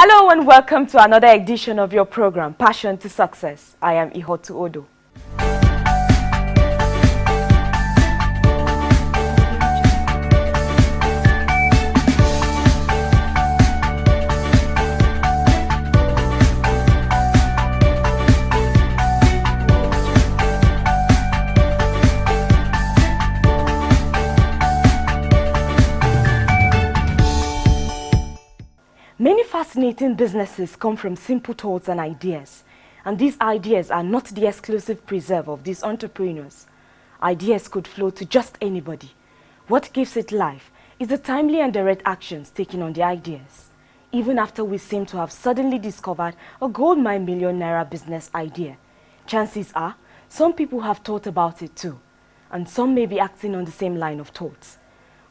Hello and welcome to another edition of your program, Passion to Success. I am Ihotu Odo. Many fascinating businesses come from simple thoughts and ideas, and these ideas are not the exclusive preserve of these entrepreneurs. Ideas could flow to just anybody. What gives it life is the timely and direct actions taken on the ideas. Even after we seem to have suddenly discovered a goldmine million-naira business idea, chances are some people have thought about it too, and some may be acting on the same line of thoughts.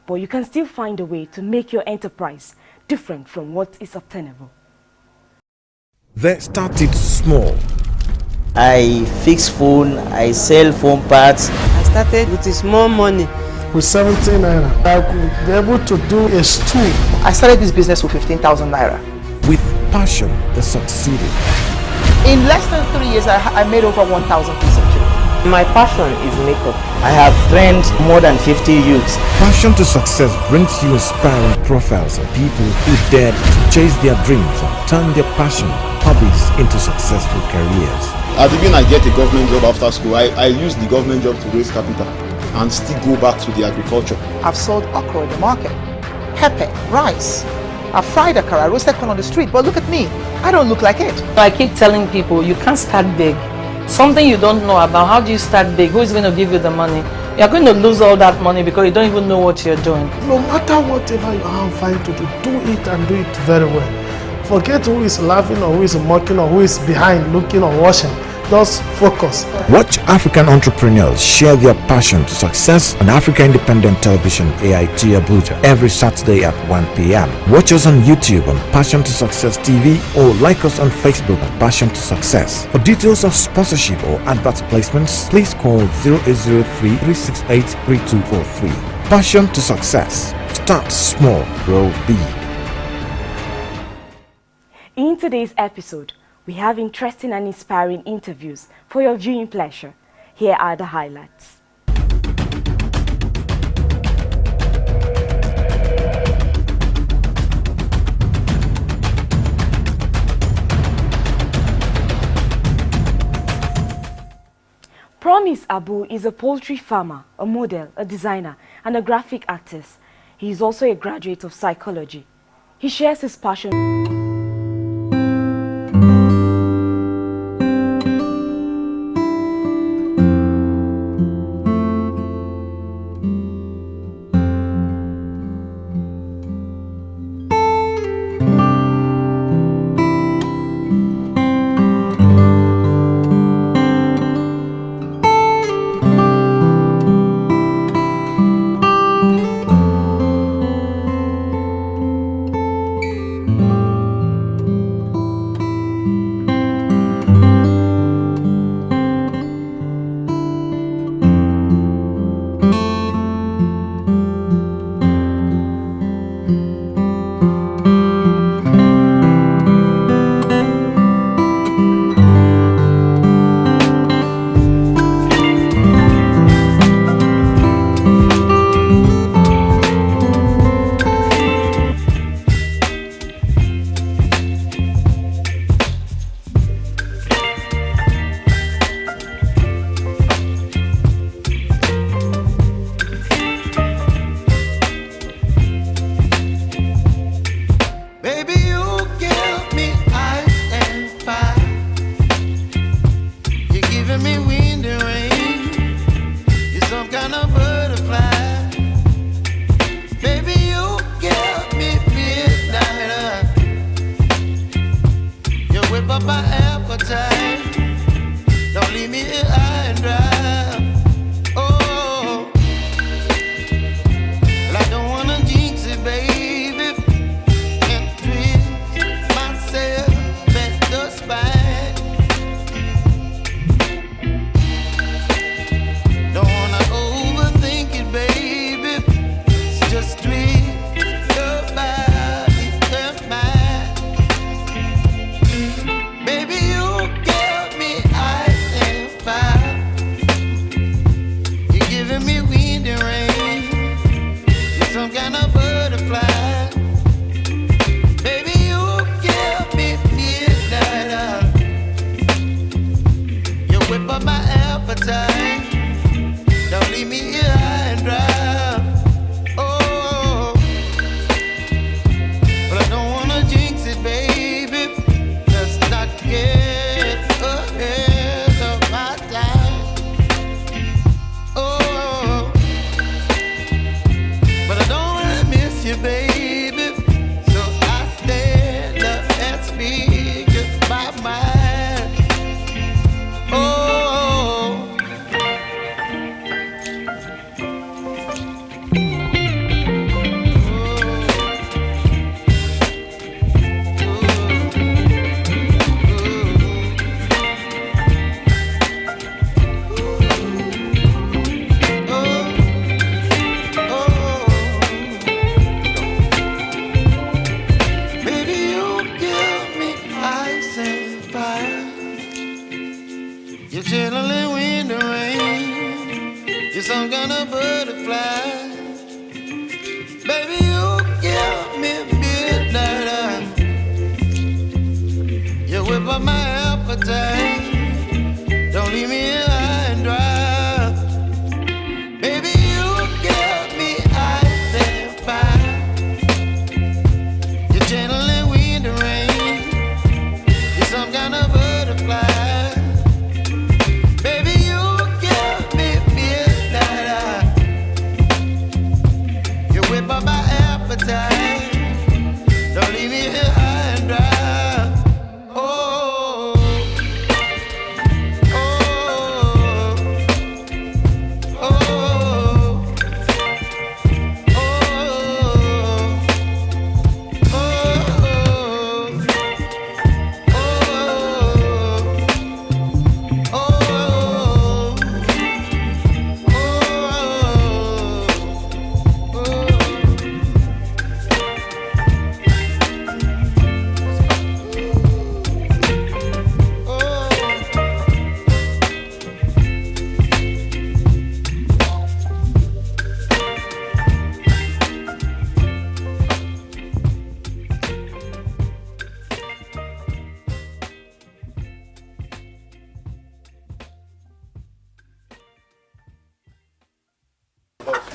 But you can still find a way to make your enterprise different from what is obtainable. They started small. I fix phone, I sell phone parts. I started with small money. With 17 naira, I could be able to do a stool. I started this business with 15,000 naira. With passion, they succeeded. In less than 3 years, I made over 1,000 pieces of jewelry. My passion is makeup. I have trained more than 50 youths. Passion to Success brings you inspiring profiles of people who dared to chase their dreams and turn their passion, hobbies into successful careers. At the beginning, I get a government job after school. I use the government job to raise capital and still go back to the agriculture. I've sold okra in the market, pepper, rice. I've fried akara, roasted corn on the street, but look at me. I don't look like it. I keep telling people, you can't start big. Something you don't know about, how do you start big? Who is going to give you the money? You're going to lose all that money because you don't even know what you're doing. No matter whatever you are trying to do it and do it very well. Forget who is laughing or who is mocking or who is behind looking or watching. Just focus. Watch African entrepreneurs share their passion to success on Africa Independent Television AIT Abuja every Saturday at 1 p.m. Watch us on YouTube on Passion to Success TV or like us on Facebook at Passion to Success. For details of sponsorship or advert placements, please call 0803-368-3243. Passion to Success. Start small, grow big. In today's episode, we have interesting and inspiring interviews for your viewing pleasure. Here are the highlights. Promise Abu is a poultry farmer, a model, a designer, and a graphic artist. He is also a graduate of psychology. He shares his passion.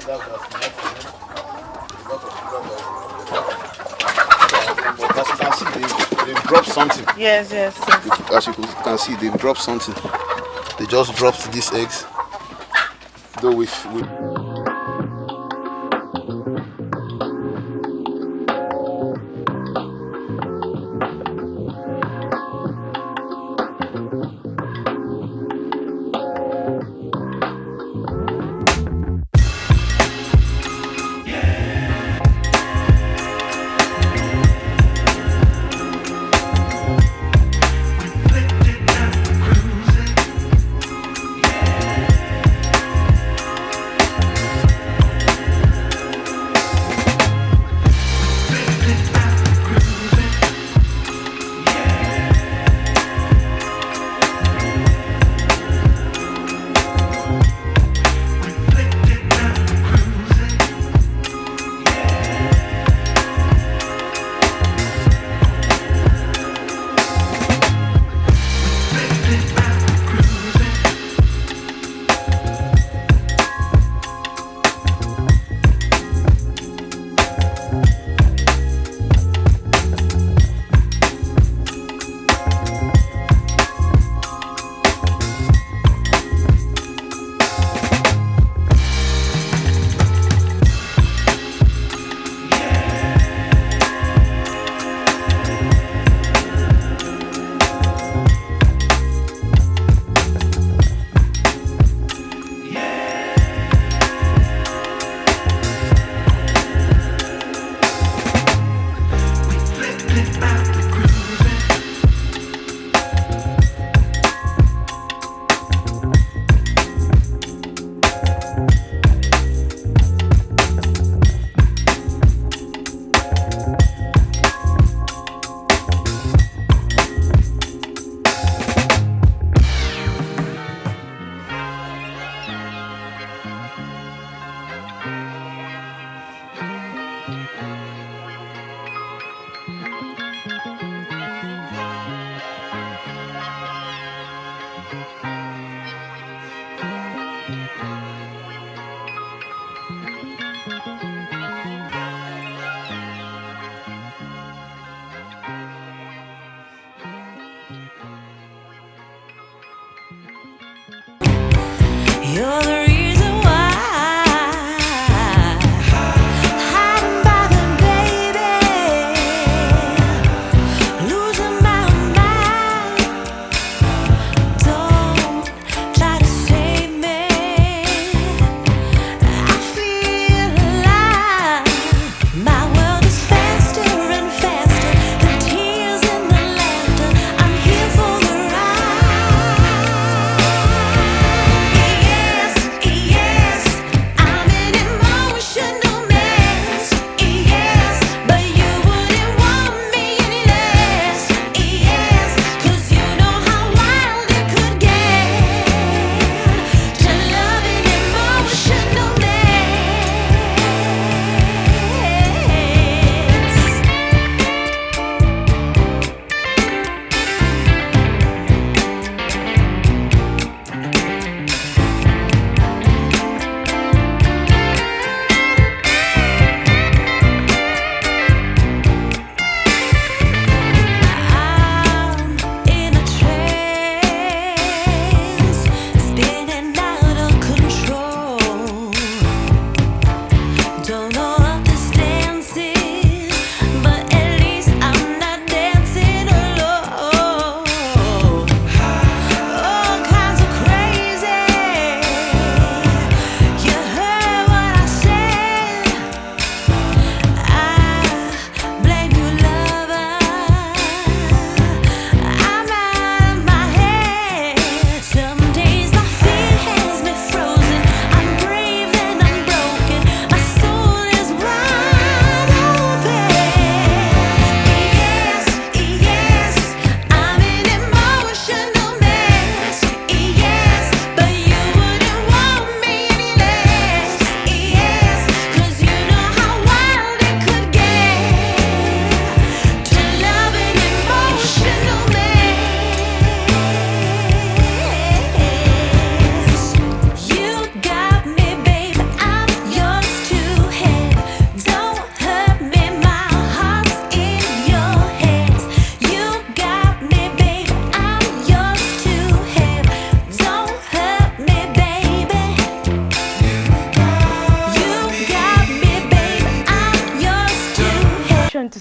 But as you can see, they've dropped something. Yes. As you can see, they've dropped something. They just dropped these eggs. Though with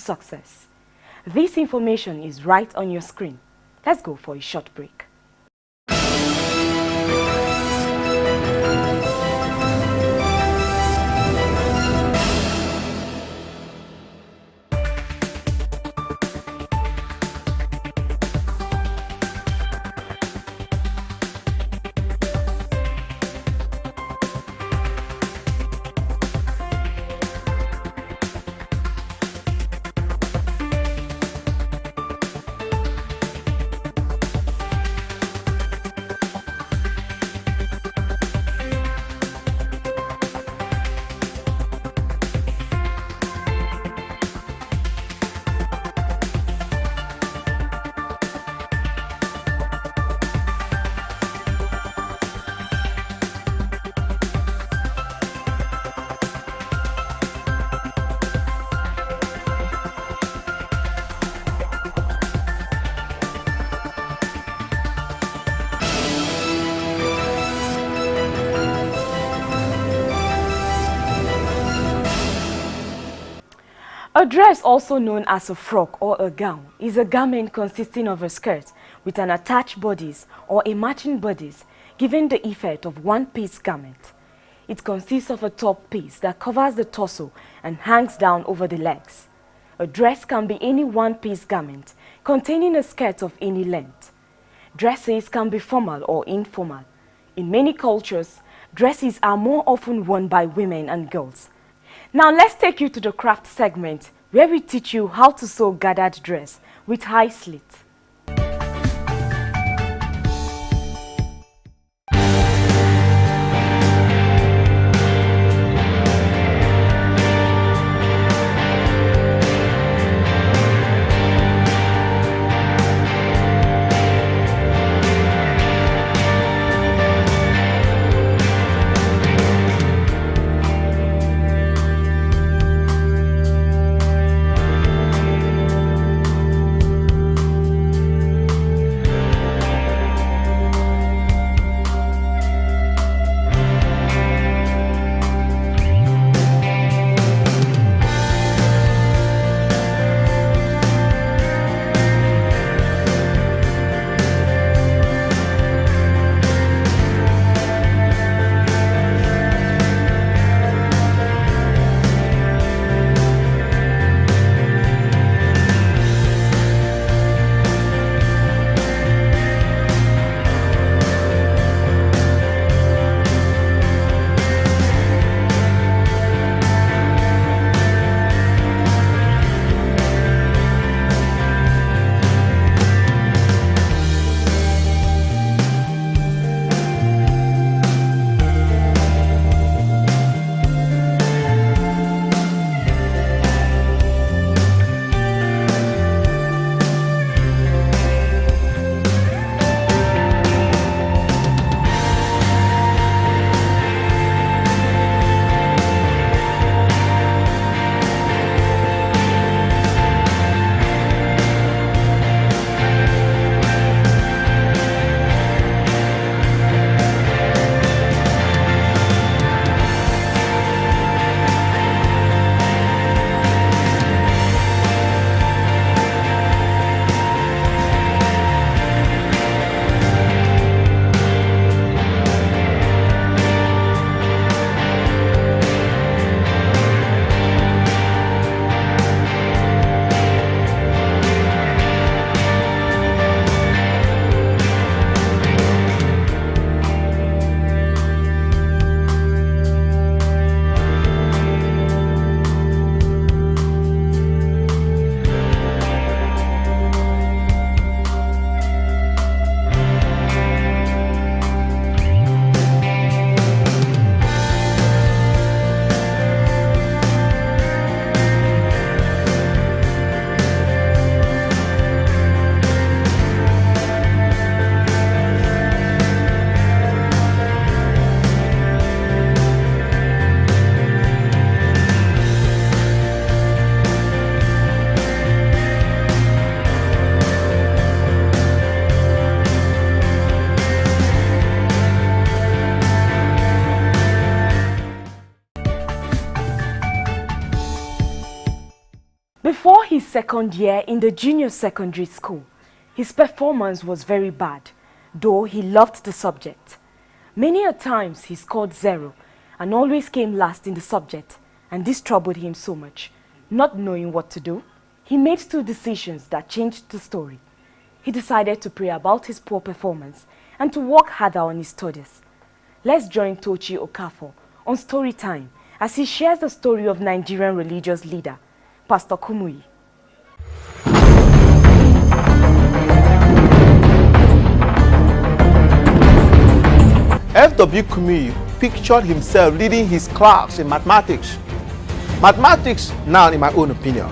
success. This information is right on your screen. Let's go for a short break. A dress, also known as a frock or a gown, is a garment consisting of a skirt with an attached bodice or a matching bodice, giving the effect of one-piece garment. It consists of a top piece that covers the torso and hangs down over the legs. A dress can be any one-piece garment containing a skirt of any length. Dresses can be formal or informal. In many cultures, dresses are more often worn by women and girls. Now let's take you to the craft segment where we teach you how to sew gathered dress with high slit. second year in the junior secondary school. His performance was very bad, though he loved the subject. Many a times he scored 0 and always came last in the subject, and this troubled him so much. Not knowing what to do, he made 2 decisions that changed the story. He decided to pray about his poor performance and to work harder on his studies. Let's join Tochi Okafor on Story Time as he shares the story of Nigerian religious leader, Pastor Kumuyi. F.W. Kumuyi pictured himself leading his class in mathematics. Mathematics, now in my own opinion,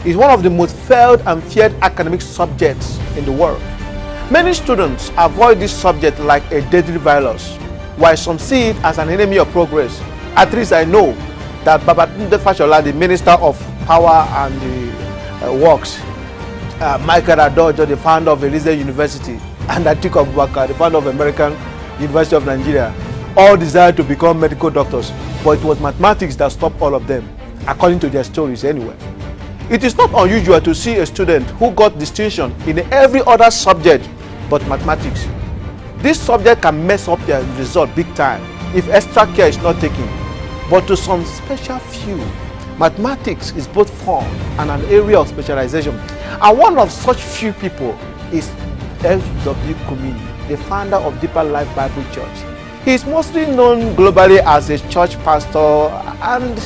is one of the most failed and feared academic subjects in the world. Many students avoid this subject like a deadly virus, while some see it as an enemy of progress. At least I know that Babatunde Fashola, the Minister of Power and the Works, Michael Adojo, the founder of Elizabeth University, and Atiku Abubakar, the founder of American University of Nigeria, all desired to become medical doctors, but it was mathematics that stopped all of them, according to their stories anyway. It is not unusual to see a student who got distinction in every other subject but mathematics. This subject can mess up their result big time if extra care is not taken, but to some special few, mathematics is both fun and an area of specialization. And one of such few people is F.W. Kumuyi, the founder of Deeper Life Bible Church. He is mostly known globally as a church pastor and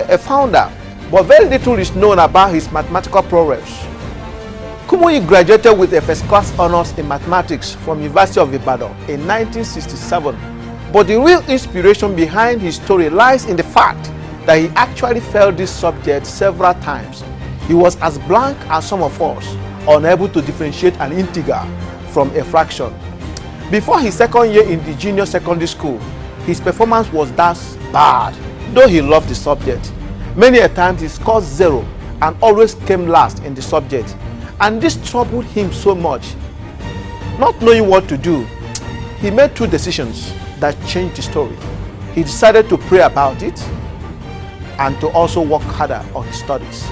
a founder, but very little is known about his mathematical prowess. Kumuyi graduated with a first-class honors in mathematics from University of Ibadan in 1967, but the real inspiration behind his story lies in the fact that he actually failed this subject several times. He was as blank as some of us, unable to differentiate an integer from a fraction. Before his second year in the junior secondary school, his performance was that bad, though he loved the subject. Many a times he scored 0 and always came last in the subject, and this troubled him so much. Not knowing what to do, he made 2 decisions that changed the story. He decided to pray about it and to also work harder on his studies.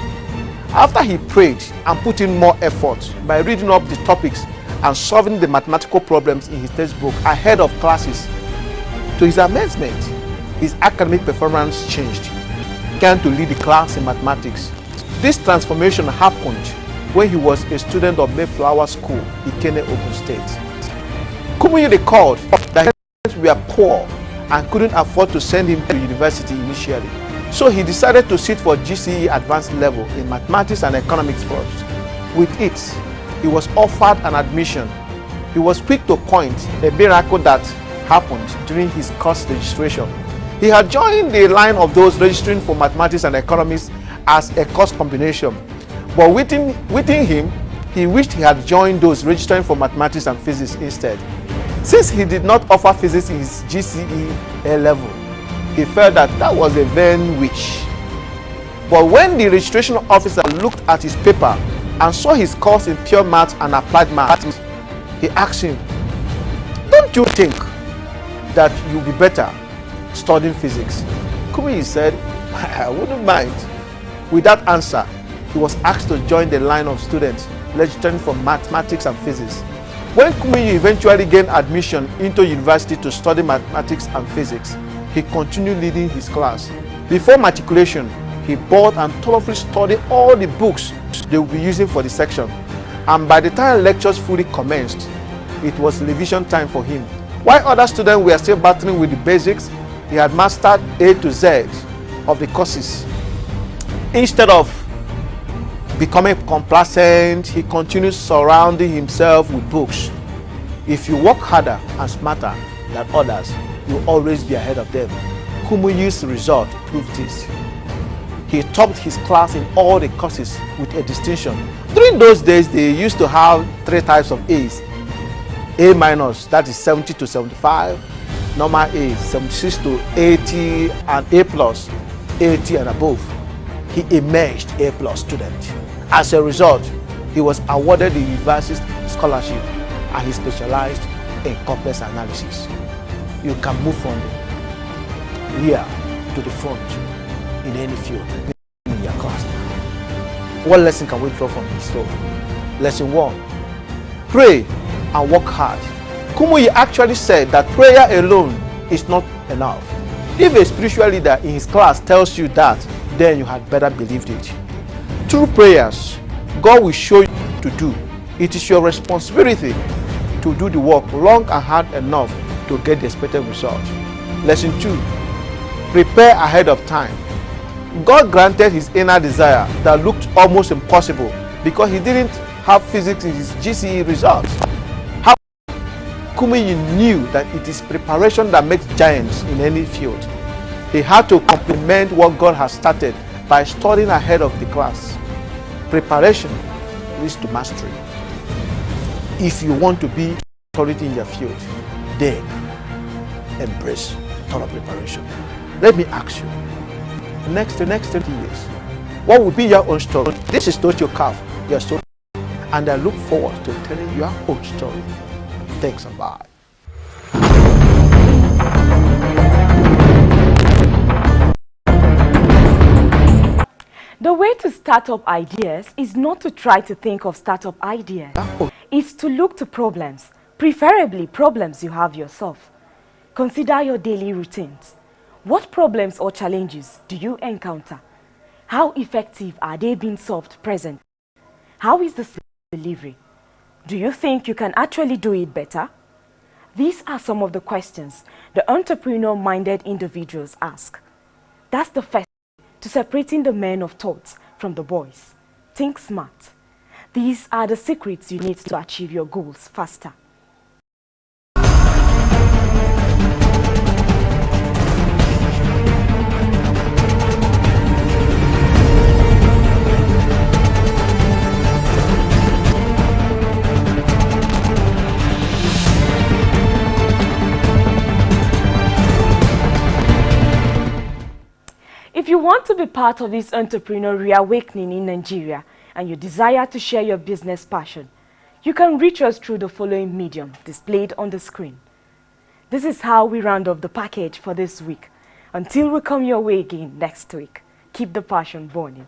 After he prayed and put in more effort by reading up the topics and solving the mathematical problems in his textbook ahead of classes, to his amazement, his academic performance changed. He began to lead the class in mathematics. This transformation happened when he was a student of Mayflower School, Ikenne, Ogun State. Kumuyi recalled that his parents were poor and couldn't afford to send him to university initially. So he decided to sit for GCE advanced level in mathematics and economics first. With it, he was offered an admission. He was quick to point a miracle that happened during his course registration. He had joined the line of those registering for mathematics and economics as a course combination. But within him, he wished he had joined those registering for mathematics and physics instead. Since he did not offer physics in his GCE A level, he felt that was a vain wish. But when the registration officer looked at his paper and saw his course in pure maths and applied maths, he asked him, "Don't you think that you'll be better studying physics?" Kumuyi said, "I wouldn't mind." With that answer, he was asked to join the line of students registering for mathematics and physics. When Kumuyi eventually gained admission into university to study mathematics and physics, he continued leading his class. Before matriculation, he bought and thoroughly studied all the books they would be using for the section. And by the time lectures fully commenced, it was revision time for him. While other students were still battling with the basics, he had mastered A to Z of the courses. Instead of becoming complacent, he continued surrounding himself with books. If you work harder and smarter than others, you'll always be ahead of them. Kumuyi's result proved this. He topped his class in all the courses with a distinction. During those days, they used to have 3 types of A's. A minus, that is 70 to 75. Normal A, 76 to 80, and A plus, 80 and above. He emerged A plus student. As a result, he was awarded the university scholarship and he specialized in complex analysis. You can move from the rear to the front in any field in your class. What lesson can we draw from this story? Lesson 1. Pray and work hard. Kumuyi actually said that prayer alone is not enough. If a spiritual leader in his class tells you that, then you had better believed it. Through prayers, God will show you what to do. It is your responsibility to do the work long and hard enough to get the expected result. Lesson 2. Prepare ahead of time. God granted his inner desire that looked almost impossible because he didn't have physics in his GCE results. How Kumuyi knew that it is preparation that makes giants in any field. He had to complement what God has started by studying ahead of the class. Preparation leads to mastery. If you want to be authority in your field, then embrace thorough preparation. Let me ask you, the next 20 years, what will be your own story? This is not your calf, your story, and I look forward to telling your own story. Thanks and bye. The way to start up ideas is not to try to think of startup ideas. It's to look to problems, preferably problems you have yourself. Consider your daily routines. What problems or challenges do you encounter? How effective are they being solved present? How is the delivery? Do you think you can actually do it better? These are some of the questions the entrepreneur-minded individuals ask. That's the first to separating the men of thoughts from the boys. Think smart. These are the secrets you need to achieve your goals faster. If you want to be part of this entrepreneurial reawakening in Nigeria and you desire to share your business passion, you can reach us through the following medium displayed on the screen. This is how we round up the package for this week. Until we come your way again next week, keep the passion burning.